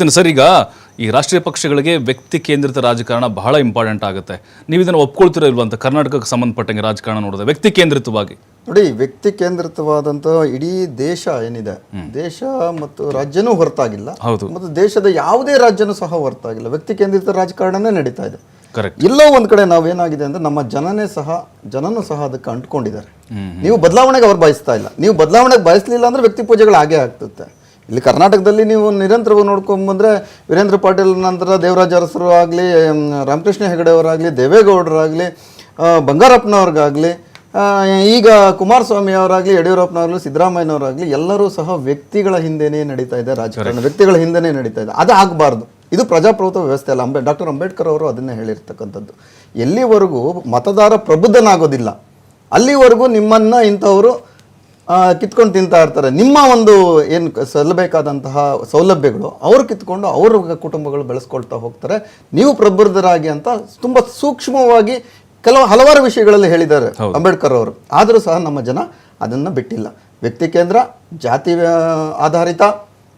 ಬರ್ತೀನಿ ಸರ್. ಈಗ ಈ ರಾಷ್ಟ್ರೀಯ ಪಕ್ಷಗಳಿಗೆ ವ್ಯಕ್ತಿ ಕೇಂದ್ರಿತ ರಾಜಕಾರಣ ಬಹಳ ಇಂಪಾರ್ಟೆಂಟ್ ಆಗುತ್ತೆ. ನೀವು ಇದನ್ನು ಒಪ್ಕೊಳ್ತಿರೋ ಇಲ್ವಾ ಅಂತ? ಕರ್ನಾಟಕಕ್ಕೆ ಸಂಬಂಧಪಟ್ಟಂಗೆ ರಾಜಕಾರಣ ನೋಡಿದ್ರೆ ವ್ಯಕ್ತಿ ಕೇಂದ್ರಿತವಾಗಿ ನೋಡಿ, ವ್ಯಕ್ತಿ ಕೇಂದ್ರಿತವಾದಂಥ ಇಡೀ ದೇಶ ಏನಿದೆ, ದೇಶ ಮತ್ತು ರಾಜ್ಯನೂ ಹೊರತಾಗಿಲ್ಲ, ಮತ್ತು ದೇಶದ ಯಾವುದೇ ರಾಜ್ಯನೂ ಸಹ ಹೊರತಾಗಿಲ್ಲ, ವ್ಯಕ್ತಿ ಕೇಂದ್ರಿತ ರಾಜಕಾರಣನೇ ನಡೀತಾ ಇದೆ. ಎಲ್ಲೋ ಒಂದ್ ಕಡೆ ನಾವೇನಾಗಿದೆ ಅಂದ್ರೆ ನಮ್ಮ ಜನನೂ ಸಹ ಅದಕ್ಕೆ ಅಂಟ್ಕೊಂಡಿದ್ದಾರೆ. ನೀವು ಬದಲಾವಣೆಗೆ ಅವ್ರು ಬಯಸ್ತಾ ಇಲ್ಲ. ನೀವು ಬದಲಾವಣೆಗೆ ಬಯಸಲಿಲ್ಲ ಅಂದ್ರೆ ವ್ಯಕ್ತಿ ಪೂಜೆಗಳು ಹಾಗೆ ಆಗ್ತದೆ. ಇಲ್ಲಿ ಕರ್ನಾಟಕದಲ್ಲಿ ನೀವು ನಿರಂತರವಾಗಿ ನೋಡ್ಕೊಂಡ್ ಬಂದ್ರೆ ವೀರೇಂದ್ರ ಪಾಟೀಲ್ ನಂತರ ದೇವರಾಜ ಅರಸರು ಆಗಲಿ, ರಾಮಕೃಷ್ಣ ಹೆಗಡೆ ಅವರಾಗಲಿ, ದೇವೇಗೌಡರಾಗಲಿ, ಬಂಗಾರಪ್ಪನವ್ರಿಗಾಗಲಿ, ಈಗ ಕುಮಾರಸ್ವಾಮಿ ಅವರಾಗಲಿ, ಯಡಿಯೂರಪ್ಪನವರಾಗಲಿ, ಸಿದ್ದರಾಮಯ್ಯನವರಾಗಲಿ, ಎಲ್ಲರೂ ಸಹ ವ್ಯಕ್ತಿಗಳ ಹಿಂದೆನೇ ನಡೀತಾ ಇದೆ ರಾಜಕಾರಣ, ವ್ಯಕ್ತಿಗಳ ಹಿಂದೆನೇ ನಡೀತಾ ಇದೆ. ಅದು ಆಗಬಾರ್ದು. ಇದು ಪ್ರಜಾಪ್ರಭುತ್ವ ವ್ಯವಸ್ಥೆ ಅಲ್ಲ. ಡಾಕ್ಟರ್ ಅಂಬೇಡ್ಕರ್ ಅವರು ಅದನ್ನೇ ಹೇಳಿರ್ತಕ್ಕಂಥದ್ದು. ಎಲ್ಲಿವರೆಗೂ ಮತದಾರ ಪ್ರಬುದ್ಧನಾಗೋದಿಲ್ಲ ಅಲ್ಲಿವರೆಗೂ ನಿಮ್ಮನ್ನು ಇಂಥವರು ಕಿತ್ಕೊಂಡು ತಿಂತಾ ಇರ್ತಾರೆ. ನಿಮ್ಮ ಒಂದು ಏನು ಸಲ್ಲಬೇಕಾದಂತಹ ಸೌಲಭ್ಯಗಳು ಅವರು ಕಿತ್ಕೊಂಡು ಅವ್ರ ಕುಟುಂಬಗಳು ಬೆಳೆಸ್ಕೊಳ್ತಾ ಹೋಗ್ತಾರೆ. ನೀವು ಪ್ರಬುದ್ಧರಾಗಿ ಅಂತ ತುಂಬ ಸೂಕ್ಷ್ಮವಾಗಿ ಹಲವಾರು ವಿಷಯಗಳಲ್ಲಿ ಹೇಳಿದ್ದಾರೆ ಅಂಬೇಡ್ಕರ್ ಅವರು. ಆದರೂ ಸಹ ನಮ್ಮ ಜನ ಅದನ್ನು ಬಿಟ್ಟಿಲ್ಲ. ವ್ಯಕ್ತಿ ಕೇಂದ್ರ, ಜಾತಿ ಆಧಾರಿತ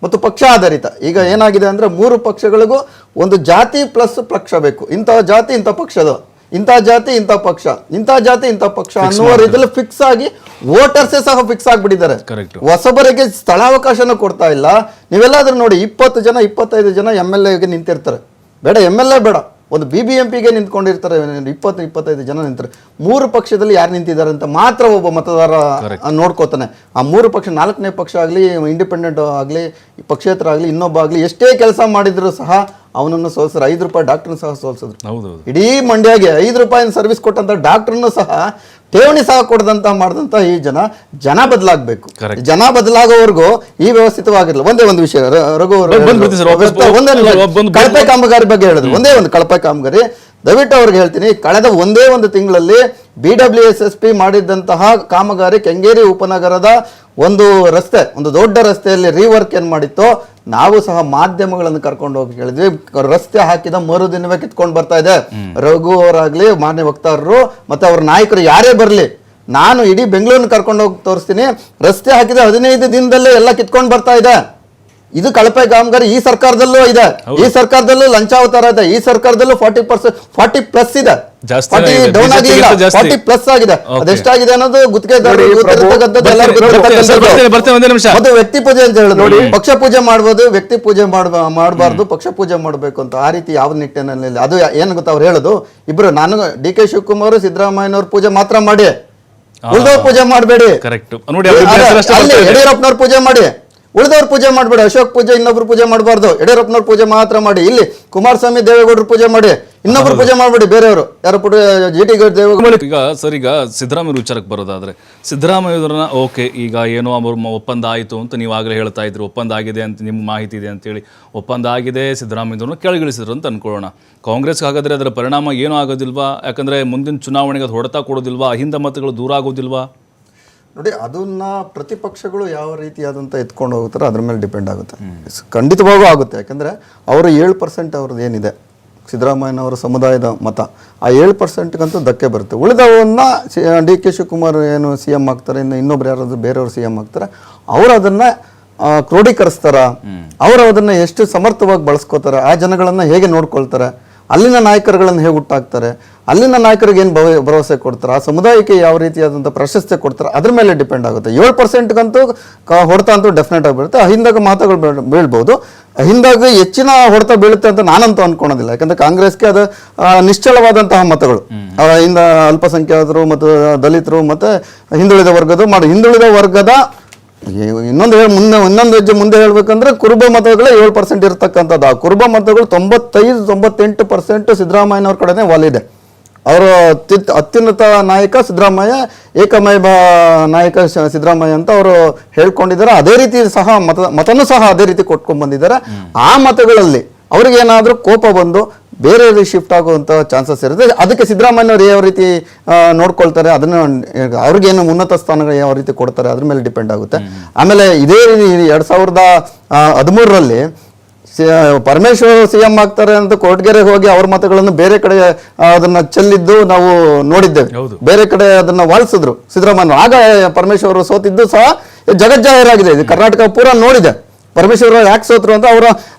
ಮತ್ತು ಪಕ್ಷ ಆಧಾರಿತ. ಈಗ ಏನಾಗಿದೆ ಅಂದರೆ 3 ಪಕ್ಷಗಳಿಗೂ ಒಂದು ಜಾತಿ ಪ್ಲಸ್ ಪಕ್ಷ ಬೇಕು. ಇಂತಹ ಜಾತಿ ಇಂಥ ಪಕ್ಷದ, ಇಂಥ ಜಾತಿ ಇಂಥ ಪಕ್ಷ, ಇಂಥ ಜಾತಿ ಇಂಥ ಪಕ್ಷ ಅನ್ನುವ ರೀತಿಯಲ್ಲಿ ಫಿಕ್ಸ್ ಆಗಿ ವೋಟರ್ಸೇ ಸಹ ಫಿಕ್ಸ್ ಆಗಿಬಿಟ್ಟಿದ್ದಾರೆ. ಹೊಸಬರಿಗೆ ಸ್ಥಳಾವಕಾಶನೂ ಕೊಡ್ತಾ ಇಲ್ಲ. ನೀವೆಲ್ಲಾದ್ರೂ ನೋಡಿ, 20 ಜನ 25 ಜನ MLA ನಿಂತಿರ್ತಾರೆ. ಬೇಡ MLA ಬೇಡ, ಒಂದು BBMPಗೆ ನಿಂತ್ಕೊಂಡಿರ್ತಾರೆ. 20-25 ಜನ ನಿಂತಾರೆ. 3 ಪಕ್ಷದಲ್ಲಿ ಯಾರು ನಿಂತಿದ್ದಾರೆ ಅಂತ ಮಾತ್ರ ಒಬ್ಬ ಮತದಾರ ನೋಡ್ಕೋತಾನೆ. ಆ 3 ಪಕ್ಷ, 4ನೇ ಪಕ್ಷ ಆಗಲಿ, ಇಂಡಿಪೆಂಡೆಂಟ್ ಆಗಲಿ, ಪಕ್ಷೇತರ ಆಗಲಿ, ಇನ್ನೊಬ್ಬ ಆಗಲಿ, ಎಷ್ಟೇ ಕೆಲಸ ಮಾಡಿದ್ರು ಸಹ ಅವನನ್ನು ಸೋಲ್ಸಿದ್ರು. 5 ರೂಪಾಯಿ ಡಾಕ್ಟರ್ನ ಸಹ ಸೋಲ್ಸಿದ್ರು. ಇಡೀ ಮಂಡ್ಯಗೆ 5 ರೂಪಾಯಿ ಸರ್ವಿಸ್ ಕೊಟ್ಟಂತ ಡಾಕ್ಟರ್ನು ಸಹ ಠೇವಣಿ ಸಹ ಕೊಡದಂತ ಮಾಡಿದಂತ ಈ ಜನ ಬದಲಾಗಬೇಕು. ಜನ ಬದಲಾಗೋವರೆಗೂ ಈ ವ್ಯವಸ್ಥಿತವಾಗಿರಲ್ಲ. ಒಂದೇ ಒಂದು ವಿಷಯ, ರಘು ಕಳಪೆ ಕಾಮಗಾರಿ ಬಗ್ಗೆ ಹೇಳಿದ್ರು. ಒಂದೇ ಒಂದು ಕಳಪೆ ಕಾಮಗಾರಿ ದಯವಿಟ್ಟು ಅವ್ರಿಗೆ ಹೇಳ್ತೀನಿ, ಕಳೆದ ಒಂದೇ ಒಂದು ತಿಂಗಳಲ್ಲಿ BWSSP ಮಾಡಿದಂತಹ ಕಾಮಗಾರಿ ಕೆಂಗೇರಿ ಉಪನಗರದ ಒಂದು ರಸ್ತೆ, ಒಂದು ದೊಡ್ಡ ರಸ್ತೆಯಲ್ಲಿ ರೀವರ್ಕ್ ಏನ್ ಮಾಡಿತ್ತು, ನಾವು ಸಹ ಮಾಧ್ಯಮಗಳನ್ನು ಕರ್ಕೊಂಡು ಹೋಗಿ ಹೇಳಿದ್ವಿ. ರಸ್ತೆ ಹಾಕಿದ ಮರುದಿನವೇ ಕಿತ್ಕೊಂಡು ಬರ್ತಾ ಇದೆ. ರಘು ಅವರಾಗ್ಲಿ, ಮಾನ್ಯ ವಕ್ತಾರರು ಮತ್ತೆ ಅವ್ರ ನಾಯಕರು ಯಾರೇ ಬರ್ಲಿ, ನಾನು ಇಡೀ ಬೆಂಗಳೂರನ್ನ ಕರ್ಕೊಂಡು ಹೋಗಿ ತೋರಿಸ್ತೀನಿ. ರಸ್ತೆ ಹಾಕಿದ 15 ದಿನದಲ್ಲೇ ಎಲ್ಲ ಕಿತ್ಕೊಂಡು ಬರ್ತಾ ಇದೆ. ಇದು ಕಳಪೆ ಕಾಮಗಾರಿ ಈ ಸರ್ಕಾರದಲ್ಲೂ ಇದೆ. ಈ ಸರ್ಕಾರದಲ್ಲೂ ಲಂಚಾವತಾರ ಇದೆ. ಈ ಸರ್ಕಾರದಲ್ಲೂ 40+ ಇದೆ. 40 ಡೌನ್ ಆಗಿಲ್ಲ, 40+ ಆಗಿದೆ. ಅದೆಷ್ಟಾಗಿದೆ ಅನ್ನೋದು ಗುತ್ತಿಗೆದಾರರು ಮತ್ತೆ ವ್ಯಕ್ತಿ ಪೂಜೆ ಅಂತ ಹೇಳಿದ್ರು. ಪಕ್ಷ ಪೂಜೆ ಮಾಡ್ಬೋದು, ವ್ಯಕ್ತಿ ಪೂಜೆ ಮಾಡಬಾರ್ದು. ಪಕ್ಷ ಪೂಜೆ ಮಾಡಬೇಕು ಅಂತ ಆ ರೀತಿ ಯಾವ ನಿಟ್ಟಿನಲ್ಲಿ ಅದು ಏನ್ ಗೊತ್ತಾ ಅವ್ರು ಹೇಳೋದು, ಇಬ್ರು, ನಾನು DK ಶಿವಕುಮಾರ್, ಸಿದ್ದರಾಮಯ್ಯನವ್ರ ಪೂಜೆ ಮಾತ್ರ ಮಾಡಿ, ಉಳಿದವ್ರ ಪೂಜೆ ಮಾಡಬೇಡಿ. ಯಡಿಯೂರಪ್ಪನವ್ರ ಪೂಜೆ ಮಾಡಿ, ಉಳಿದವ್ರ ಪೂಜೆ ಮಾಡಬೇಡಿ. ಅಶೋಕ್ ಪೂಜೆ ಇನ್ನೊಬ್ರು ಪೂಜೆ ಮಾಡಬಾರ್ದು. ಯಡಿಯೂರಪ್ಪನವ್ರ ಪೂಜೆ ಮಾತ್ರ ಮಾಡಿ. ಇಲ್ಲಿ ಕುಮಾರಸ್ವಾಮಿ, ದೇವೇಗೌಡರು ಪೂಜೆ ಮಾಡಿ, ಇನ್ನೊಬ್ರು ಪೂಜೆ ಮಾಡಬೇಡಿ. ಬೇರೆಯವರು ಯಾರು GT ದೇವೇಗೌಡ. ಈಗ ಸರ್, ಈಗ ಸಿದ್ದರಾಮಯ್ಯ ವಿಚಾರಕ್ಕೆ ಬರೋದಾದ್ರೆ, ಸಿದ್ದರಾಮಯ್ಯವ್ರನ್ನ ಓಕೆ, ಈಗ ಏನೋ ಒಪ್ಪಂದ ಆಯಿತು ಅಂತ ನೀವು ಆಗಲೇ ಹೇಳ್ತಾ ಇದ್ರು, ಒಪ್ಪಂದ ಆಗಿದೆ ಅಂತ ನಿಮ್ಗೆ ಮಾಹಿತಿ ಇದೆ ಅಂತೇಳಿ. ಒಪ್ಪಂದ ಆಗಿದೆ, ಸಿದ್ದರಾಮಯ್ಯವ್ರನ್ನ ಕೆಳಗಿಳಿಸಿದ್ರು ಅಂತ ಅನ್ಕೊಳ್ಳೋಣ. ಕಾಂಗ್ರೆಸ್ಗೆ ಹಾಗಾದ್ರೆ ಅದರ ಪರಿಣಾಮ ಏನೂ ಆಗೋದಿಲ್ವಾ? ಯಾಕಂದ್ರೆ ಮುಂದಿನ ಚುನಾವಣೆಗೆ ಅದು ಹೊಡೆತ ಕೊಡೋದಿಲ್ವಾ? ಅಹಿಂದ ಮತಗಳು ದೂರ ಆಗೋದಿಲ್ವಾ? ನೋಡಿ, ಅದನ್ನ ಪ್ರತಿಪಕ್ಷಗಳು ಯಾವ ರೀತಿಯಾದಂಥ ಎತ್ಕೊಂಡು ಹೋಗುತ್ತಾರೋ ಅದ್ರ ಮೇಲೆ ಡಿಪೆಂಡ್ ಆಗುತ್ತೆ. ಖಂಡಿತವಾಗೂ ಆಗುತ್ತೆ. ಯಾಕಂದರೆ ಅವರು 7% ಅವ್ರದ್ದು ಏನಿದೆ ಸಿದ್ದರಾಮಯ್ಯನವರ ಸಮುದಾಯದ ಮತ, ಆ 7%ಗಂತೂ ಧಕ್ಕೆ ಬರುತ್ತೆ. ಉಳಿದವನ್ನ DK ಶಿವಕುಮಾರ್ ಏನು CM ಆಗ್ತಾರೆ, ಇನ್ನೊಬ್ರು ಯಾರಾದ್ರೂ ಬೇರೆಯವರು CM ಆಗ್ತಾರೆ, ಅವರು ಅದನ್ನು ಕ್ರೋಢೀಕರಿಸ್ತಾರ, ಅವರು ಅದನ್ನು ಎಷ್ಟು ಸಮರ್ಥವಾಗಿ ಬಳಸ್ಕೋತಾರೆ, ಆ ಜನಗಳನ್ನು ಹೇಗೆ ನೋಡ್ಕೊಳ್ತಾರೆ, ಅಲ್ಲಿನ ನಾಯಕರುಗಳನ್ನು ಹೇಗೆ ಹುಟ್ಟಾಕ್ತಾರೆ, ಅಲ್ಲಿನ ನಾಯಕರಿಗೆ ಏನು ಭರವಸೆ ಕೊಡ್ತಾರೆ, ಆ ಸಮುದಾಯಕ್ಕೆ ಯಾವ ರೀತಿಯಾದಂಥ ಪ್ರಶಸ್ತಿ ಕೊಡ್ತಾರೆ, ಅದ್ರ ಮೇಲೆ ಡಿಪೆಂಡ್ ಆಗುತ್ತೆ. 7%ಗಂತೂ ಹೊಡೆತ ಅಂತೂ ಡೆಫಿನೆಟ್ ಆಗಿ ಬೀಳುತ್ತೆ. ಅಹಿಂದಾಗ ಮಾತುಗಳು ಬೀಳ್ಬೋದು. ಅಹಿಂದಾಗ ಹೆಚ್ಚಿನ ಹೊಡೆತ ಬೀಳುತ್ತೆ ಅಂತ ನಾನಂತೂ ಅನ್ಕೊಳೋದಿಲ್ಲ. ಯಾಕಂದ್ರೆ ಕಾಂಗ್ರೆಸ್ಗೆ ಅದು ನಿಶ್ಚಲವಾದಂತಹ ಮತಗಳು, ಹಿಂದ ಅಲ್ಪಸಂಖ್ಯಾತರು ಮತ್ತು ದಲಿತರು ಮತ್ತು ಹಿಂದುಳಿದ ವರ್ಗದ ಇನ್ನೊಂದು ಹೆಜ್ಜೆ ಮುಂದೆ ಹೇಳ್ಬೇಕಂದ್ರೆ ಕುರುಬ ಮತಗಳೇ 7% ಇರತಕ್ಕಂಥದ್ದು. ಆ ಕುರುಬ ಮತಗಳು 95-98% ಸಿದ್ದರಾಮಯ್ಯನವ್ರ ಕಡೆನೇ ಒಲಿದೆ. ಅವರು ಅತ್ಯುನ್ನತ ನಾಯಕ ಸಿದ್ದರಾಮಯ್ಯ, ಏಕಮೇವ ನಾಯಕ ಸಿದ್ದರಾಮಯ್ಯ ಅಂತ ಅವರು ಹೇಳ್ಕೊಂಡಿದ್ದಾರೆ. ಅದೇ ರೀತಿ ಸಹ ಮತನೂ ಸಹ ಅದೇ ರೀತಿ ಕೊಟ್ಕೊಂಡ್ ಬಂದಿದ್ದಾರೆ. ಆ ಮತಗಳಲ್ಲಿ ಅವ್ರಿಗೇನಾದ್ರೂ ಕೋಪ ಬಂದು ಬೇರೆ ಶಿಫ್ಟ್ ಆಗುವಂತ ಚಾನ್ಸಸ್ ಇರುತ್ತೆ. ಅದಕ್ಕೆ ಸಿದ್ದರಾಮಯ್ಯವ್ರು ಯಾವ ರೀತಿ ನೋಡ್ಕೊಳ್ತಾರೆ, ಅದನ್ನ ಅವ್ರಿಗೇನು ಉನ್ನತ ಸ್ಥಾನಗಳು ಯಾವ ರೀತಿ ಕೊಡ್ತಾರೆ ಅದ್ರ ಮೇಲೆ ಡಿಪೆಂಡ್ ಆಗುತ್ತೆ. ಆಮೇಲೆ ಇದೇ 2013ರಲ್ಲಿ ಪರಮೇಶ್ವರ್ CM ಆಗ್ತಾರೆ ಅಂತ ಕೊರಟಗೆರೆಗೆ ಹೋಗಿ ಅವ್ರ ಮತಗಳನ್ನು ಬೇರೆ ಕಡೆ ಅದನ್ನ ಚೆಲ್ಲಿದ್ದು ನಾವು ನೋಡಿದ್ದೇವೆ. ಬೇರೆ ಕಡೆ ಅದನ್ನ ವಾಲಿಸಿದ್ರು ಸಿದ್ದರಾಮಯ್ಯ. ಆಗ ಪರಮೇಶ್ವರ್ ಸೋತಿದ್ದು ಸಹ ಜಗಜ್ಜಾಹೀರಾಗಿದೆ. ಇದು ಕರ್ನಾಟಕ ಪೂರ ನೋಡಿದೆ. ಪರಮೇಶ್ವರ ಯಾಕೆ ಸೋತರು ಅಂತ ಅವರ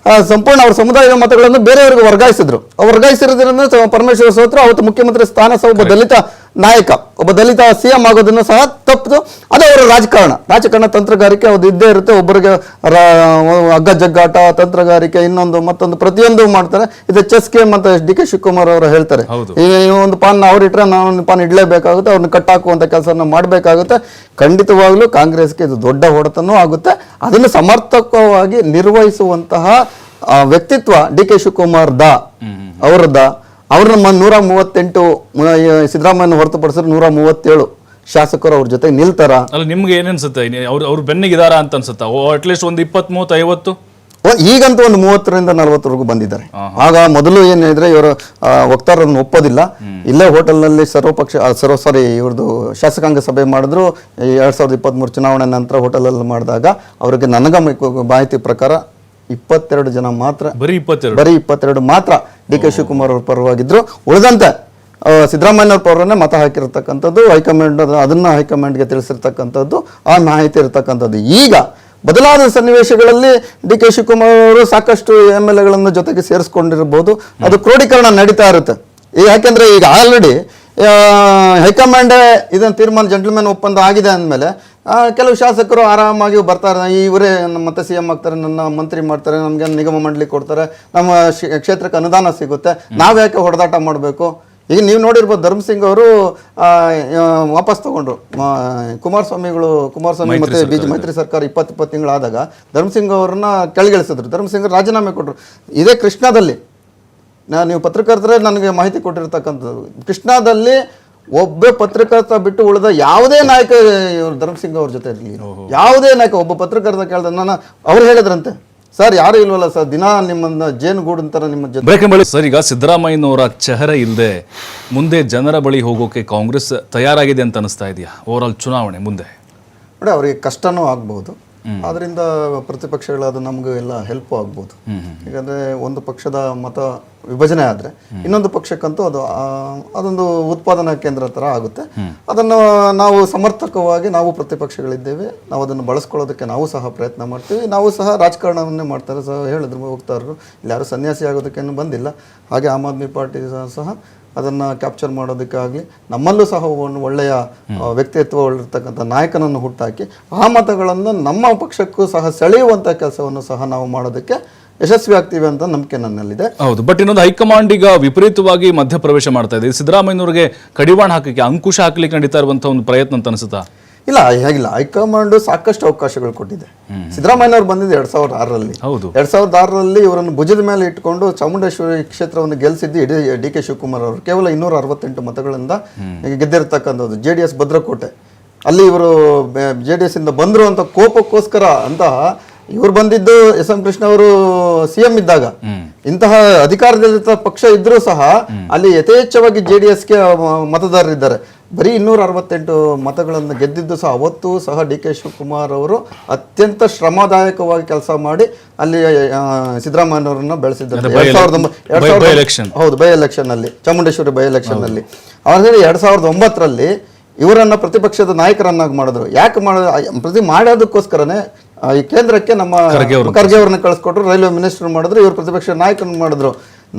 ಸಂಪೂರ್ಣ ಅವ್ರ ಸಮುದಾಯದ ಮತಗಳನ್ನು ಬೇರೆಯವರಿಗೆ ವರ್ಗಾಯಿಸಿದ್ರು. ವರ್ಗಾಯಿಸಿರೋದ್ರಿಂದ ಪರಮೇಶ್ವರ ಸೋತರು. ಅವತ್ತು ಮುಖ್ಯಮಂತ್ರಿ ಸ್ಥಾನ ಸಹ ಒಬ್ಬ ದಲಿತ ನಾಯಕ, ಒಬ್ಬ ದಲಿತ CM ಆಗೋದನ್ನು ಸಹ ತಪ್ಪು. ಅದು ಅವರ ರಾಜಕಾರಣ ತಂತ್ರಗಾರಿಕೆ ಅದು ಇದ್ದೇ ಇರುತ್ತೆ. ಒಬ್ಬರಿಗೆ ಹಗ್ಗ ಜಗ್ಗಾಟ, ತಂತ್ರಗಾರಿಕೆ, ಇನ್ನೊಂದು ಮತ್ತೊಂದು ಪ್ರತಿಯೊಂದು ಮಾಡ್ತಾರೆ. ಇದು ಚೆಸ್ ಗೇಮ್ ಅಂತ DK ಶಿವಕುಮಾರ್ ಅವರು ಹೇಳ್ತಾರೆ. ಈಗ ಒಂದು ಪಾನ್ ಅವ್ರು ಇಟ್ಟರೆ ನಾವು ಒಂದು ಪಾನ್ ಇಡಲೇಬೇಕಾಗುತ್ತೆ, ಅವ್ರನ್ನ ಕಟ್ಟಾಕುವಂಥ ಕೆಲಸನ ಮಾಡಬೇಕಾಗುತ್ತೆ. ಖಂಡಿತವಾಗ್ಲೂ ಕಾಂಗ್ರೆಸ್ಗೆ ಇದು ದೊಡ್ಡ ಹೊಡೆತನೂ ಆಗುತ್ತೆ. ಅದನ್ನು ಸಮರ್ಪಕವಾಗಿ ನಿರ್ವಹಿಸುವಂತಹ ವ್ಯಕ್ತಿತ್ವ DK ಶಿವಕುಮಾರ್ ಅವ್ರನ್ನ 138 ಸಿದ್ದರಾಮಯ್ಯ ಹೊರತುಪಡಿಸಿದ್ರೆ 137 ಶಾಸಕರು ಅವ್ರ ಜೊತೆ ನಿಲ್ತಾರ. ಅಲ್ಲ, ನಿಮ್ಗೆ ಏನ್ಸುತ್ತೆ? ಅವ್ರು ಬೆನ್ನಿಗಿದಾರ ಅಂತ ಅನ್ಸುತ್ತಾ? ಅಟ್ಲೀಸ್ಟ್ ಒಂದು 20, 30, 50 ಈಗಂತೂ ಒಂದು 30ರಿಂದ 40ವರೆಗೂ ಬಂದಿದ್ದಾರೆ. ಆಗ ಮೊದಲು ಏನಿದ್ರೆ ಇವರು ವಕ್ತಾರರನ್ನು ಒಪ್ಪೋದಿಲ್ಲ. ಇಲ್ಲೇ ಹೋಟೆಲ್ನಲ್ಲಿ ಇವ್ರದ್ದು ಶಾಸಕಾಂಗ ಸಭೆ ಮಾಡಿದ್ರು 2023 ಚುನಾವಣೆ ನಂತರ ಹೋಟೆಲಲ್ಲಿ ಮಾಡಿದಾಗ ಅವ್ರಿಗೆ ನನಗ ಮಾಹಿತಿ ಪ್ರಕಾರ 22 ಜನ ಮಾತ್ರ, ಬರೀ 22 ಮಾತ್ರ DK ಶಿವಕುಮಾರ್ ಅವ್ರ ಪರವಾಗಿದ್ರು. ಉಳಿದಂತೆ ಸಿದ್ದರಾಮಯ್ಯ ಪರವನ್ನೇ ಮತ ಹಾಕಿರ್ತಕ್ಕಂಥದ್ದು ಹೈಕಮಾಂಡ್, ಅದನ್ನ ಹೈಕಮಾಂಡ್ಗೆ ತಿಳಿಸಿರ್ತಕ್ಕಂಥದ್ದು, ಆ ಮಾಹಿತಿ ಇರತಕ್ಕಂಥದ್ದು. ಈಗ ಬದಲಾದ ಸನ್ನಿವೇಶಗಳಲ್ಲಿ DK ಶಿವಕುಮಾರ್ ಅವರು ಸಾಕಷ್ಟು MLAಗಳನ್ನು ಜೊತೆಗೆ ಸೇರಿಸ್ಕೊಂಡಿರ್ಬೋದು. ಅದು ಕ್ರೋಢೀಕರಣ ನಡೀತಾ ಇರುತ್ತೆ. ಯಾಕೆಂದ್ರೆ ಈಗ ಆಲ್ರೆಡಿ ಹೈಕಮಾಂಡೇ ಇದನ್ನ ತೀರ್ಮಾನ, ಜೆಂಟಲ್ಮೆನ್ ಒಪ್ಪಂದ ಆಗಿದೆ ಅಂದಮೇಲೆ ಕೆಲವು ಶಾಸಕರು ಆರಾಮಾಗಿ ಬರ್ತಾರೆ. ಇವರೇ ಮತ್ತೆ CM ಆಗ್ತಾರೆ, ನನ್ನ ಮಂತ್ರಿ ಮಾಡ್ತಾರೆ, ನಮಗೆ ನಿಗಮ ಮಂಡಳಿ ಕೊಡ್ತಾರೆ, ನಮ್ಮ ಕ್ಷೇತ್ರಕ್ಕೆ ಅನುದಾನ ಸಿಗುತ್ತೆ, ನಾವ್ಯಾಕೆ ಹೊಡೆದಾಟ ಮಾಡಬೇಕು? ಈಗ ನೀವು ನೋಡಿರ್ಬೋದು, ಧರ್ಮಸಿಂಗ್ ಅವರು ವಾಪಸ್ ತಗೊಂಡ್ರು. ಕುಮಾರಸ್ವಾಮಿ ಮತ್ತೆ ಮೈತ್ರಿ ಸರ್ಕಾರ 20 ತಿಂಗಳಾದಾಗ ಧರ್ಮಸಿಂಗ್ ಅವ್ರನ್ನ ಕೆಳಗಿಳಿಸಿದ್ರು. ಧರ್ಮಸಿಂಗ್ ರಾಜೀನಾಮೆ ಕೊಟ್ಟರು. ಇದೇ ಕೃಷ್ಣಾದಲ್ಲಿ ನೀವು ಪತ್ರಕರ್ತರೇ ನನಗೆ ಮಾಹಿತಿ ಕೊಟ್ಟಿರ್ತಕ್ಕಂಥದ್ದು. ಕೃಷ್ಣಾದಲ್ಲಿ ಒಬ್ಬ ಪತ್ರಕರ್ತ ಬಿಟ್ಟು ಉಳಿದ ಯಾವುದೇ ನಾಯಕ ಧರ್ಮಸಿಂಗ್ ಅವ್ರ ಜೊತೆ ಇರಲಿ, ಯಾವುದೇ ನಾಯಕ ಒಬ್ಬ ಪತ್ರಕರ್ತ ಕೇಳ್ದ ಅವ್ರು ಹೇಳಿದ್ರಂತೆ, ಸರ್ ಯಾರು ಇಲ್ವಲ್ಲ ಸರ್, ದಿನ ನಿಮ್ಮನ್ನ ಜೇನುಗೂಡು ಅಂತಾರ ನಿಮ್ಮ ಜೊತೆ. ಸರ್, ಈಗ ಸಿದ್ದರಾಮಯ್ಯನವರ ಚೆಹರೆ ಇಲ್ಲದೆ ಮುಂದೆ ಜನರ ಬಳಿ ಹೋಗೋಕೆ ಕಾಂಗ್ರೆಸ್ ತಯಾರಾಗಿದೆ ಅಂತ ಅನಿಸ್ತಾ ಇದೆಯಾ? ಓವರ್ ಆಲ್ ಚುನಾವಣೆ ಮುಂದೆ ನೋಡಿ, ಅವರಿಗೆ ಕಷ್ಟನೂ ಆಗ್ಬಹುದು, ಅದರಿಂದ ಪ್ರತಿಪಕ್ಷಗಳಾದ ನಮಗೂ ಎಲ್ಲ ಹೆಲ್ಪ್ ಆಗ್ಬೋದು. ಯಾಕಂದ್ರೆ ಒಂದು ಪಕ್ಷದ ಮತ ವಿಭಜನೆ ಆದ್ರೆ ಇನ್ನೊಂದು ಪಕ್ಷಕ್ಕಂತೂ ಅದೊಂದು ಉತ್ಪಾದನಾ ಕೇಂದ್ರ ತರ ಆಗುತ್ತೆ. ಅದನ್ನು ನಾವು ಸಮರ್ಥಕವಾಗಿ ನಾವು ಪ್ರತಿಪಕ್ಷಗಳಿದ್ದೇವೆ, ನಾವು ಅದನ್ನು ಬಳಸ್ಕೊಳ್ಳೋದಕ್ಕೆ ನಾವು ಸಹ ಪ್ರಯತ್ನ ಮಾಡ್ತೀವಿ. ನಾವು ಸಹ ರಾಜಕಾರಣವನ್ನೇ ಮಾಡ್ತಾರೆ ಸಹ ಹೇಳಿದ್ರು ಹೋಗ್ತಾರು, ಇಲ್ಲಿ ಯಾರು ಸನ್ಯಾಸಿ ಆಗೋದಕ್ಕೇನು ಬಂದಿಲ್ಲ. ಹಾಗೆ ಆಮ್ ಆದ್ಮಿ ಪಾರ್ಟಿ ಸಹ ಅದನ್ನು ಕ್ಯಾಪ್ಚರ್ ಮಾಡೋದಕ್ಕಾಗಲಿ ನಮ್ಮಲ್ಲೂ ಸಹ ಒಂದು ಒಳ್ಳೆಯ ವ್ಯಕ್ತಿತ್ವ ಇರ್ತಕ್ಕಂಥ ನಾಯಕನನ್ನು ಹುಟ್ಟಾಕಿ ಆ ಮತಗಳನ್ನು ನಮ್ಮ ಪಕ್ಷಕ್ಕೂ ಸಹ ಸೆಳೆಯುವಂಥ ಕೆಲಸವನ್ನು ಸಹ ನಾವು ಮಾಡೋದಕ್ಕೆ ಯಶಸ್ವಿ ಆಗ್ತೀವಿ ಅಂತ ನಂಬಿಕೆ ನನ್ನಲ್ಲಿದೆ. ಹೌದು, ಬಟ್ ಇನ್ನೊಂದು ಹೈಕಮಾಂಡ್ ಈಗ ವಿಪರೀತವಾಗಿ ಮಧ್ಯಪ್ರವೇಶ ಮಾಡ್ತಾ ಇದೆ. ಸಿದ್ದರಾಮಯ್ಯನವರಿಗೆ ಕಡಿವಾಣ ಹಾಕಲಿಕ್ಕೆ, ಅಂಕುಶ ಹಾಕಲಿಕ್ಕೆ ನಡೀತಾ ಇರುವಂತಹ ಒಂದು ಪ್ರಯತ್ನ ಅಂತ ಅನಿಸುತ್ತಾ? ಇಲ್ಲ, ಹೇಗಿಲ್ಲ. ಹೈಕಮಾಂಡ್ ಸಾಕಷ್ಟು ಅವಕಾಶಗಳು ಕೊಟ್ಟಿದೆ. ಸಿದ್ದರಾಮಯ್ಯನವರು ಬಂದಿದ್ದು 2006ರಲ್ಲಿ. 2006ರಲ್ಲಿ ಇವರನ್ನು ಭುಜದ ಮೇಲೆ ಇಟ್ಕೊಂಡು ಚಾಮುಂಡೇಶ್ವರಿ ಕ್ಷೇತ್ರವನ್ನು ಗೆಲ್ಲಿಸಿದ್ದು DK ಶಿವಕುಮಾರ್ ಅವರು. ಕೇವಲ 268 ಮತಗಳಿಂದ ಗೆದ್ದಿರ್ತಕ್ಕಂಥದ್ದು. JDS ಭದ್ರಕೋಟೆ, ಅಲ್ಲಿ ಇವರು JDS ಇಂದ ಬಂದ್ರು ಅಂತ ಕೋಪಕ್ಕೋಸ್ಕರ ಅಂತಹ ಇವ್ರು ಬಂದಿದ್ದು SM ಕೃಷ್ಣ ಅವರು CM ಇದ್ದಾಗ. ಇಂತಹ ಅಧಿಕಾರದಲ್ಲಿದ್ದ ಪಕ್ಷ ಇದ್ರೂ ಸಹ ಅಲ್ಲಿ ಯಥೇಚ್ಛವಾಗಿ JDSಗೆ ಮತದಾರರಿದ್ದಾರೆ. ಬರೀ 268 ಮತಗಳನ್ನು ಗೆದ್ದಿದ್ದು ಸಹ ಅವತ್ತು ಸಹ DK ಶಿವಕುಮಾರ್ ಅವರು ಅತ್ಯಂತ ಶ್ರಮದಾಯಕವಾಗಿ ಕೆಲಸ ಮಾಡಿ ಅಲ್ಲಿ ಸಿದ್ದರಾಮಯ್ಯನವರನ್ನ ಬೆಳೆಸಿದ್ದಾರೆ. 2009 ಹೌದು, ಬೈ ಎಲೆಕ್ಷನ್ ಅಲ್ಲಿ, ಚಾಮುಂಡೇಶ್ವರಿ ಬೈ ಎಲೆಕ್ಷನ್ ನಲ್ಲಿ. ಅವರಲ್ಲಿ 2009ರಲ್ಲಿ ಇವರನ್ನ ಪ್ರತಿಪಕ್ಷದ ನಾಯಕರನ್ನಾಗಿ ಮಾಡಿದ್ರು. ಯಾಕೆ ಮಾಡೋದಕ್ಕೋಸ್ಕರನೇ ಈ ಕೇಂದ್ರಕ್ಕೆ ನಮ್ಮ ಖರ್ಗೆ ಅವ್ರನ್ನ ಕಳಿಸ್ಕೊಟ್ರು, ರೈಲ್ವೆ ಮಿನಿಸ್ಟರ್ ಮಾಡಿದ್ರು, ಇವರು ಪ್ರತಿಪಕ್ಷ ನಾಯಕರನ್ನು ಮಾಡಿದ್ರು.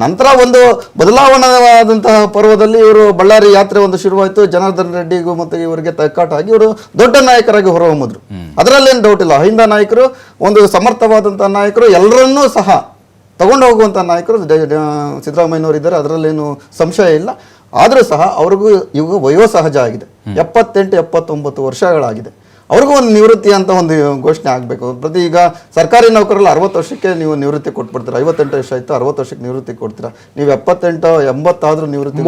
ನಂತರ ಒಂದು ಬದಲಾವಣೆಯಾದಂತಹ ಪರ್ವದಲ್ಲಿ ಇವರು ಬಳ್ಳಾರಿ ಯಾತ್ರೆ ಒಂದು ಶುರುವಾಯಿತು. ಜನಾರ್ದನ್ ರೆಡ್ಡಿಗೂ ಮತ್ತು ಇವರಿಗೆ ತಕ್ಕಾಟಾಗಿ ಇವರು ದೊಡ್ಡ ನಾಯಕರಾಗಿ ಹೊರಹೊಮ್ಮಿದ್ರು. ಅದರಲ್ಲೇನು ಡೌಟ್ ಇಲ್ಲ. ಹಿಂದ ನಾಯಕರು, ಒಂದು ಸಮರ್ಥವಾದಂತಹ ನಾಯಕರು, ಎಲ್ಲರನ್ನೂ ಸಹ ತಗೊಂಡು ಹೋಗುವಂಥ ನಾಯಕರು ಸಿದ್ದರಾಮಯ್ಯನವರು ಇದ್ದಾರೆ, ಅದರಲ್ಲೇನು ಸಂಶಯ ಇಲ್ಲ. ಆದರೂ ಸಹ ಅವ್ರಿಗೂ ಇವಾಗ ವಯೋಸಹಜ ಆಗಿದೆ. 78-79 ವರ್ಷಗಳಾಗಿದೆ. ಅವ್ರಿಗೂ ಒಂದು ನಿವೃತ್ತಿ ಅಂತ ಒಂದು ಘೋಷಣೆ ಆಗಬೇಕು. ಈಗ ಸರ್ಕಾರಿ ನೌಕರರಲ್ಲಿ 60 ವರ್ಷಕ್ಕೆ ನೀವು ನಿವೃತ್ತಿ ಕೊಟ್ಬಿಡ್ತೀರಾ. 58 ವರ್ಷ ಆಯ್ತು, 60 ವರ್ಷಕ್ಕೆ ನಿವೃತ್ತಿ ಕೊಡ್ತೀರಾ. ನೀವು 78-80 ಆದ್ರೂ ನಿವೃತ್ತಿ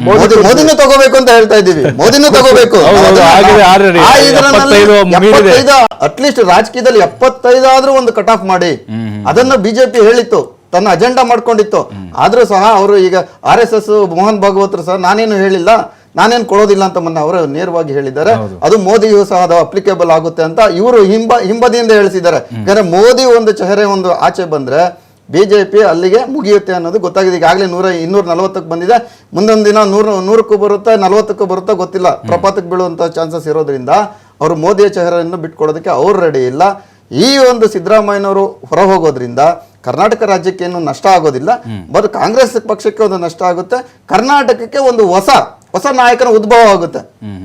ಮೋದಿನೂ ತಗೋಬೇಕು ಅಂತ ಹೇಳ್ತಾ ಇದ್ದೀವಿ. ಮೋದಿನೂ ತಗೋಬೇಕು. ಅಟ್ಲೀಸ್ಟ್ ರಾಜಕೀಯದಲ್ಲಿ 75 ಆದ್ರೂ ಒಂದು ಕಟ್ ಆಫ್ ಮಾಡಿ, ಅದನ್ನು ಬಿಜೆಪಿ ಹೇಳಿತ್ತು, ತನ್ನ ಅಜೆಂಡಾ ಮಾಡ್ಕೊಂಡಿತ್ತು. ಆದ್ರೂ ಸಹ ಅವರು ಈಗ RSS ಮೋಹನ್ ಭಾಗವತರು ಸಹ ನಾನೇನು ಹೇಳಿಲ್ಲ, ನಾನೇನು ಕೊಡೋದಿಲ್ಲ ಅಂತ ಮೊನ್ನೆ ಅವರು ನೇರವಾಗಿ ಹೇಳಿದ್ದಾರೆ. ಅದು ಮೋದಿಯು ಸಹ ಅದು ಅಪ್ಲಿಕೇಬಲ್ ಆಗುತ್ತೆ ಅಂತ ಇವರು ಹಿಂಬದಿಯಿಂದ ಹೇಳಿಸಿದ್ದಾರೆ. ಯಾಕಂದ್ರೆ ಮೋದಿ ಒಂದು ಚೆಹರೆ ಒಂದು ಆಚೆ ಬಂದ್ರೆ ಬಿಜೆಪಿ ಅಲ್ಲಿಗೆ ಮುಗಿಯುತ್ತೆ ಅನ್ನೋದು ಗೊತ್ತಾಗಿದೆ. ಈಗಾಗಲೇ 240ಕ್ಕೆ ಬಂದಿದೆ. ಮುಂದೊಂದು ದಿನ 100ಕ್ಕೂ ಬರುತ್ತೆ, 40ಕ್ಕೂ ಬರುತ್ತಾ ಗೊತ್ತಿಲ್ಲ. ಪ್ರಪಾತಕ್ಕೆ ಬೀಳುವಂತ ಚಾನ್ಸಸ್ ಇರೋದ್ರಿಂದ ಅವರು ಮೋದಿಯ ಚೆಹರೆಯನ್ನು ಬಿಟ್ಕೊಡೋದಕ್ಕೆ ಅವ್ರು ರೆಡಿ ಇಲ್ಲ. ಈ ಒಂದು ಸಿದ್ದರಾಮಯ್ಯನವರು ಹೊರ ಹೋಗೋದ್ರಿಂದ ಕರ್ನಾಟಕ ರಾಜ್ಯಕ್ಕೆ ಏನು ನಷ್ಟ ಆಗೋದಿಲ್ಲ, ಬಟ್ ಕಾಂಗ್ರೆಸ್ ಪಕ್ಷಕ್ಕೆ ಒಂದು ನಷ್ಟ ಆಗುತ್ತೆ, ಕರ್ನಾಟಕಕ್ಕೆ ಒಂದು ಹೊಸ ನಾಯಕನ ಉದ್ಭವ ಆಗುತ್ತೆ.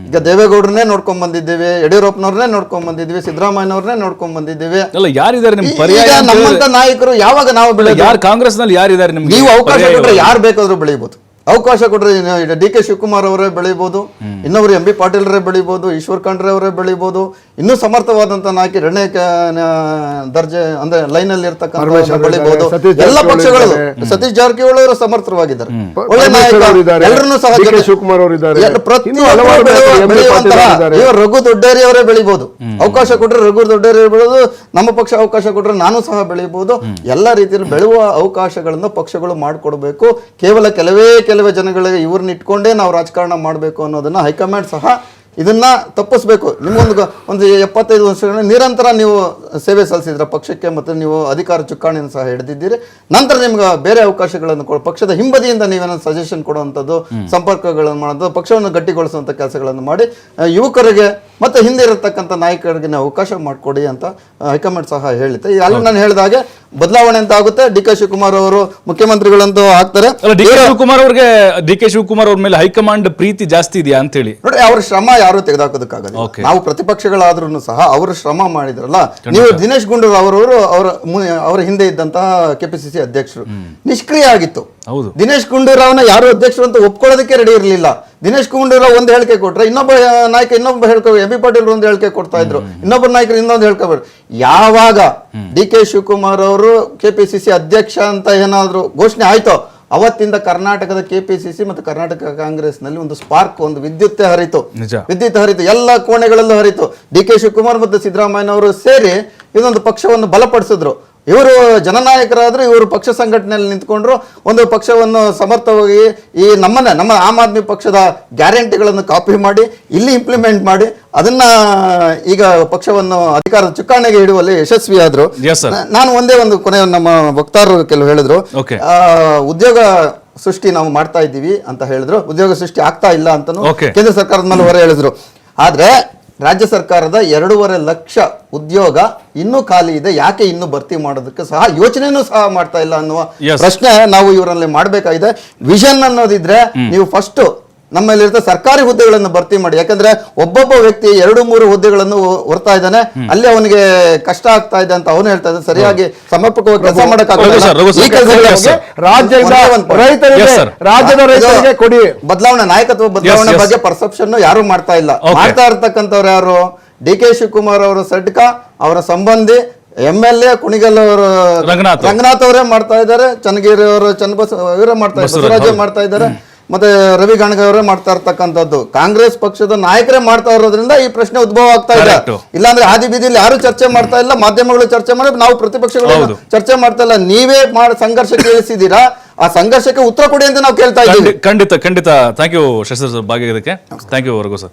ಈಗ ದೇವೇಗೌಡರನ್ನೇ ನೋಡ್ಕೊಂಡ್ ಬಂದಿದ್ದೇವೆ, ಯಡಿಯೂರಪ್ಪನವ್ರನ್ನೇ ನೋಡ್ಕೊಂಡ್ ಬಂದಿದ್ದೀವಿ, ಸಿದ್ದರಾಮಯ್ಯನವ್ರನ್ನೇ ನೋಡ್ಕೊಂಡ್ ಬಂದಿದ್ದೇವೆ. ಅಲ್ಲ, ಯಾರಿದ್ದಾರೆ ನಿಮ್ ಈಗ ಪರ್ಯಾಯ? ನಮ್ಮಂತ ನಾಯಕರು ಯಾವಾಗ ನಾವು ಯಾರು ಕಾಂಗ್ರೆಸ್ ನಲ್ಲಿ ಯಾರಿದ್ದಾರೆ ನಿಮ್ಗೆ? ನೀವು ಅವಕಾಶ ಕೊಟ್ರೆ ಯಾರು ಬೇಕಾದ್ರೂ ಬೆಳೀಬಹುದು. ಅವಕಾಶ ಕೊಟ್ರೆ ಡಿ.ಕೆ. ಶಿವಕುಮಾರ್ ಅವರೇ ಬೆಳಿಬಹುದು, ಇನ್ನೊಬ್ರು ಎಂ ಬಿ ಪಾಟೀಲ್ರೇ ಬೆಳಿಬಹುದು, ಈಶ್ವರ್ ಖಂಡ್ರೆ ಅವರೇ ಬೆಳಿಬಹುದು, ಇನ್ನೂ ಸಮರ್ಥವಾದಂತ ನಾಯಕಿ ಎರಡನೇ ದರ್ಜೆ ಅಂದ್ರೆ ಲೈನ್ ಅಲ್ಲಿ ಇರ್ತಕ್ಕಂಥ ಬೆಳಿಬಹುದು. ಎಲ್ಲ ಪಕ್ಷಗಳು ಸತೀಶ್ ಜಾರಕಿಹೊಳಿ ಅವರು ಸಮರ್ಥವಾಗಿದ್ದಾರೆ, ಒಳ್ಳೆ ನಾಯಕ, ಎಲ್ಲರನ್ನೂ ಸಹ ರಘು ದೊಡ್ಡೇರಿ ಅವರೇ ಬೆಳಿಬಹುದು. ಅವಕಾಶ ಕೊಟ್ರೆ ರಘು ದೊಡ್ಡೇರಿ ಬೆಳೆದು, ನಮ್ಮ ಪಕ್ಷ ಅವಕಾಶ ಕೊಟ್ರೆ ನಾನು ಸಹ ಬೆಳಿಬಹುದು. ಎಲ್ಲ ರೀತಿಯಲ್ಲಿ ಬೆಳೆಯುವ ಅವಕಾಶಗಳನ್ನು ಪಕ್ಷಗಳು ಮಾಡಿಕೊಡ್ಬೇಕು. ಕೇವಲ ಕೆಲವೇ ಜನಗಳಿಗೆ ಇವ್ರನ್ನ ಇಟ್ಕೊಂಡೇ ನಾವು ರಾಜಕಾರಣ ಮಾಡಬೇಕು ಅನ್ನೋದನ್ನ ಹೈಕಮಾಂಡ್ ಸಹ ಇದನ್ನ ತಪ್ಪಿಸ್ಬೇಕು. ಒಂದು 75 ವರ್ಷಗಳ ನಿರಂತರ ನೀವು ಸೇವೆ ಸಲ್ಲಿಸಿದ್ರ ಪಕ್ಷಕ್ಕೆ, ಮತ್ತು ನೀವು ಅಧಿಕಾರ ಚುಕ್ಕಾಣಿಯನ್ನು ಸಹ ಹಿಡಿದಿದ್ದೀರಿ. ನಂತರ ನಿಮ್ಗೆ ಬೇರೆ ಅವಕಾಶಗಳನ್ನು ಪಕ್ಷದ ಹಿಂಬದಿಯಿಂದ ನೀವೇನೋ ಸಜೆಷನ್ ಕೊಡುವಂಥದ್ದು, ಸಂಪರ್ಕಗಳನ್ನು ಮಾಡೋದು, ಪಕ್ಷವನ್ನು ಗಟ್ಟಿಗೊಳಿಸುವಂಥ ಕೆಲಸಗಳನ್ನು ಮಾಡಿ ಯುವಕರಿಗೆ ಮತ್ತೆ ಹಿಂದೆ ಇರತಕ್ಕಂಥ ನಾಯಕರಿಗೆ ನೀವು ಅವಕಾಶ ಮಾಡಿಕೊಡಿ ಅಂತ ಹೈಕಮಾಂಡ್ ಸಹ ಹೇಳಿತೆ. ಅಲ್ಲಿ ನಾನು ಹೇಳಿದಾಗೆ ಬದಲಾವಣೆ ಅಂತ ಆಗುತ್ತೆ. ಡಿ.ಕೆ. ಶಿವಕುಮಾರ್ ಅವರು ಮುಖ್ಯಮಂತ್ರಿಗಳಂತೂ ಆಗ್ತಾರೆ. ಡಿ.ಕೆ. ಶಿವಕುಮಾರ್ ಅವ್ರಿಗೆ ಡಿ.ಕೆ. ಶಿವಕುಮಾರ್ ಅವ್ರ ಮೇಲೆ ಹೈಕಮಾಂಡ್ ಪ್ರೀತಿ ಜಾಸ್ತಿ ಇದೆಯಾ ಅಂತ ಹೇಳಿ ನೋಡಿ, ಅವ್ರ ಶ್ರಮ ಯಾರು ತೆಗೆದಾಕೋದಕ್ಕಾಗಲ್ಲ. ನಾವು ಪ್ರತಿಪಕ್ಷಗಳಾದ್ರೂ ಸಹ ಅವರು ಶ್ರಮ ಮಾಡಿದ್ರಲ್ಲ. ನೀವು ದಿನೇಶ್ ಗುಂಡೂರಾವ್ ಅವರ ಹಿಂದೆ ಇದ್ದಂತಹ ಕೆಪಿಸಿಸಿ ಅಧ್ಯಕ್ಷರು ನಿಷ್ಕ್ರಿಯ ಆಗಿತ್ತು. ದಿನೇಶ್ ಗುಂಡೂರಾವ್ನ ಯಾರು ಅಧ್ಯಕ್ಷರು ಅಂತ ಒಪ್ಕೊಳ್ಳೋದಕ್ಕೆ ರೆಡಿ ಇರಲಿಲ್ಲ. ದಿನೇಶ್ ಗುಂಡೂರಾವ್ ಒಂದು ಹೇಳಿಕೆ ಕೊಟ್ರೆ ಇನ್ನೊಬ್ಬ ನಾಯಕ ಇನ್ನೊಬ್ಬ ಹೇಳ್ಕೊ, ಎಂ ಬಿ ಪಾಟೀಲ್ ಒಂದು ಹೇಳಿಕೆ ಕೊಡ್ತಾ ಇದ್ರು, ಇನ್ನೊಬ್ಬ ನಾಯಕರು ಇನ್ನೊಂದು ಹೇಳ್ಕೊಬೇಡ. ಯಾವಾಗ ಡಿ.ಕೆ. ಶಿವಕುಮಾರ್ ಅವರು ಕೆಪಿಸಿಸಿ ಅಧ್ಯಕ್ಷ ಅಂತ ಏನಾದ್ರು ಘೋಷಣೆ ಆಯ್ತೋ, ಅವತ್ತಿಂದ ಕರ್ನಾಟಕದ ಕೆಪಿಸಿಸಿ ಮತ್ತು ಕರ್ನಾಟಕ ಕಾಂಗ್ರೆಸ್ ನಲ್ಲಿ ಒಂದು ಸ್ಪಾರ್ಕ್, ಒಂದು ವಿದ್ಯುತ್ ಹರಿತು. ಎಲ್ಲ ಕೋಣೆಗಳಲ್ಲೂ ಹರಿತು. ಡಿ.ಕೆ. ಶಿವಕುಮಾರ್ ಮತ್ತು ಸಿದ್ದರಾಮಯ್ಯನವರು ಸೇರಿ ಇದೊಂದು ಪಕ್ಷವನ್ನು ಬಲಪಡಿಸಿದ್ರು. ಇವರು ಜನನಾಯಕರಾದ್ರು, ಇವರು ಪಕ್ಷ ಸಂಘಟನೆಯಲ್ಲಿ ನಿಂತ್ಕೊಂಡ್ರು. ಒಂದು ಪಕ್ಷವನ್ನು ಸಮರ್ಥವಾಗಿ ನಮ್ಮ ಆಮ್ ಆದ್ಮಿ ಪಕ್ಷದ ಗ್ಯಾರಂಟಿಗಳನ್ನು ಕಾಪಿ ಮಾಡಿ ಇಲ್ಲಿ ಇಂಪ್ಲಿಮೆಂಟ್ ಮಾಡಿ ಅದನ್ನ ಈಗ ಪಕ್ಷವನ್ನು ಅಧಿಕಾರದ ಚುಕ್ಕಾಣಿಗೆ ಇಡುವಲ್ಲಿ ಯಶಸ್ವಿಯಾದ್ರು. ನಾನು ಒಂದೇ ಒಂದು ಕೊನೆ ನಮ್ಮ ವಕ್ತಾರರು ಕೆಲವು ಹೇಳಿದ್ರು, ಉದ್ಯೋಗ ಸೃಷ್ಟಿ ನಾವು ಮಾಡ್ತಾ ಇದ್ದೀವಿ ಅಂತ ಹೇಳಿದ್ರು, ಉದ್ಯೋಗ ಸೃಷ್ಟಿ ಆಗ್ತಾ ಇಲ್ಲ ಅಂತ ಕೇಂದ್ರ ಸರ್ಕಾರದ ಮೇಲೆ ಹೊರ ಹೇಳಿದ್ರು. ಆದ್ರೆ ರಾಜ್ಯ ಸರ್ಕಾರದ 2.5 ಲಕ್ಷ ಉದ್ಯೋಗ ಇನ್ನೂ ಖಾಲಿ ಇದೆ, ಯಾಕೆ ಇನ್ನೂ ಭರ್ತಿ ಮಾಡೋದಕ್ಕೆ ಸಹ ಯೋಚನೆನೂ ಸಹ ಮಾಡ್ತಾ ಇಲ್ಲ ಅನ್ನುವ ಪ್ರಶ್ನೆ ನಾವು ಇವರಲ್ಲಿ ಮಾಡಬೇಕಾಗಿದೆ. ವಿಷನ್ ಅನ್ನೋದಿದ್ರೆ ನೀವು ಫಸ್ಟ್ ನಮ್ಮಲ್ಲಿರ್ತ ಸರ್ಕಾರಿ ಹುದ್ದೆಗಳನ್ನು ಭರ್ತಿ ಮಾಡಿ. ಯಾಕಂದ್ರೆ ಒಬ್ಬೊಬ್ಬ ವ್ಯಕ್ತಿ 2-3 ಹುದ್ದೆಗಳನ್ನು ಹೊರ್ತಾ ಇದ್ದಾನೆ, ಅಲ್ಲಿ ಅವನಿಗೆ ಕಷ್ಟ ಆಗ್ತಾ ಇದೆ ಅಂತ ಅವನು ಹೇಳ್ತಾ ಇದ್ದಾನೆ. ಸರಿಯಾಗಿ ಸಮರ್ಪಕವಾಗಿ ಕೆಲಸ ಕೊಡಿ. ಬದಲಾವಣೆ, ನಾಯಕತ್ವ ಬದಲಾವಣೆ ಬಗ್ಗೆ ಪರ್ಸೆಪ್ಷನ್ ಯಾರು ಮಾಡ್ತಾ ಇಲ್ಲ. ಮಾಡ್ತಾ ಇರ್ತಕ್ಕಂಥವ್ರು ಯಾರು? ಡಿ.ಕೆ. ಶಿವಕುಮಾರ್ ಅವರು ಸಡ್ಕ, ಅವರ ಸಂಬಂಧಿ MLA ಕುಣಿಗಲ್ ಅವರು ರಂಗನಾಥ್ ಅವರೇ ಮಾಡ್ತಾ ಇದ್ದಾರೆ, ಚನ್ನಗಿರಿ ಅವರು ಇವರೇ ಮಾಡ್ತಾ ಇದ್ದಾರೆ, ಬಸವರಾಜೇ ಮಾಡ್ತಾ ಇದ್ದಾರೆ, ಮತ್ತೆ ರವಿ ಗಣಗ ಅವರೇ ಮಾಡ್ತಾ ಇರ್ತಕ್ಕಂಥದ್ದು. ಕಾಂಗ್ರೆಸ್ ಪಕ್ಷದ ನಾಯಕರೇ ಮಾಡ್ತಾ ಇರೋದ್ರಿಂದ ಈ ಪ್ರಶ್ನೆ ಉದ್ಭವ ಆಗ್ತಾ ಇದೆ. ಇಲ್ಲಾಂದ್ರೆ ಆದಿ ಬೀದಿಯಲ್ಲಿ ಯಾರು ಚರ್ಚೆ ಮಾಡ್ತಾ ಇಲ್ಲ, ಮಾಧ್ಯಮಗಳು ಚರ್ಚೆ ಮಾಡಿ, ನಾವು ಪ್ರತಿಪಕ್ಷಗಳು ಚರ್ಚೆ ಮಾಡ್ತಾ ಇಲ್ಲ. ನೀವೇ ಸಂಘರ್ಷಕ್ಕೆ ಇಳಿಸಿದ್ದೀರಾ, ಆ ಸಂಘರ್ಷಕ್ಕೆ ಉತ್ತರ ಕೊಡಿ ಅಂತ ನಾವು ಕೇಳ್ತಾ ಇದ್ದೀವಿ. ಖಂಡಿತ. ಥ್ಯಾಂಕ್ ಯು ಶಶಿ ಸರ್ ಭಾಗಿಯಾಗೋದಕ್ಕೆ. ಥ್ಯಾಂಕ್ ಯು ವರ್ಗು ಸರ್.